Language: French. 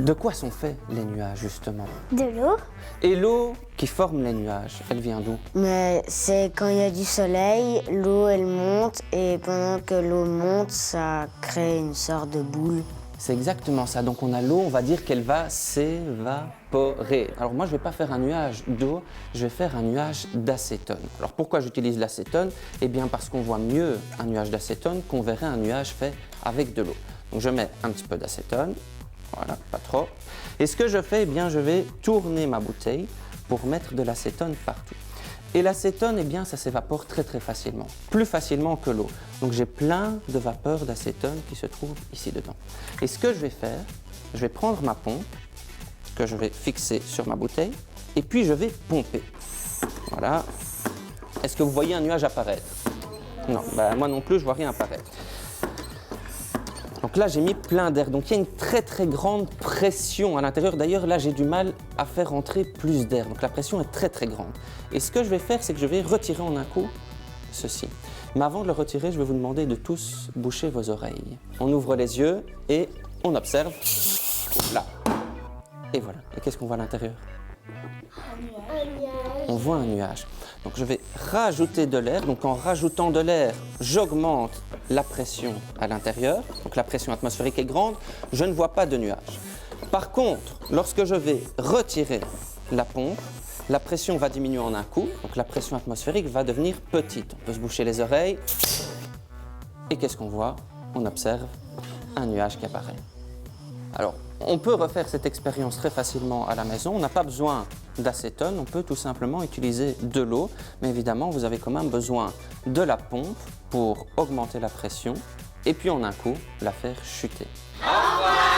De quoi sont faits les nuages, justement? De l'eau. Et l'eau qui forme les nuages, elle vient d'où? Mais c'est quand il y a du soleil, l'eau elle monte et pendant que l'eau monte, ça crée une sorte de boule. C'est exactement ça. Donc on a l'eau, on va dire qu'elle va s'évaporer. Alors moi, je ne vais pas faire un nuage d'eau, je vais faire un nuage d'acétone. Alors pourquoi j'utilise l'acétone? Eh bien parce qu'on voit mieux un nuage d'acétone qu'on verrait un nuage fait avec de l'eau. Donc je mets un petit peu d'acétone, voilà, pas trop. Et ce que je fais, eh bien je vais tourner ma bouteille pour mettre de l'acétone partout. Et l'acétone, eh bien, ça s'évapore très très facilement, plus facilement que l'eau. Donc j'ai plein de vapeur d'acétone qui se trouve ici dedans. Et ce que je vais faire, je vais prendre ma pompe que je vais fixer sur ma bouteille et puis je vais pomper. Voilà. Est-ce que vous voyez un nuage apparaître? Non, ben, moi non plus, je vois rien apparaître. Donc là, j'ai mis plein d'air. Donc il y a une très très grande pression à l'intérieur. D'ailleurs, là, j'ai du mal à faire rentrer plus d'air. Donc la pression est très très grande. Et ce que je vais faire, c'est que je vais retirer en un coup ceci. Mais avant de le retirer, je vais vous demander de tous boucher vos oreilles. On ouvre les yeux et on observe. Là. Et voilà. Et qu'est-ce qu'on voit à l'intérieur? On voit un nuage. Donc je vais rajouter de l'air. Donc en rajoutant de l'air, j'augmente la pression à l'intérieur. Donc la pression atmosphérique est grande. Je ne vois pas de nuage. Par contre, lorsque je vais retirer la pompe, la pression va diminuer en un coup. Donc la pression atmosphérique va devenir petite. On peut se boucher les oreilles. Et qu'est-ce qu'on voit? On observe un nuage qui apparaît. Alors, on peut refaire cette expérience très facilement à la maison. On n'a pas besoin d'acétone, on peut tout simplement utiliser de l'eau. Mais évidemment, vous avez quand même besoin de la pompe pour augmenter la pression et puis en un coup, la faire chuter. Au revoir!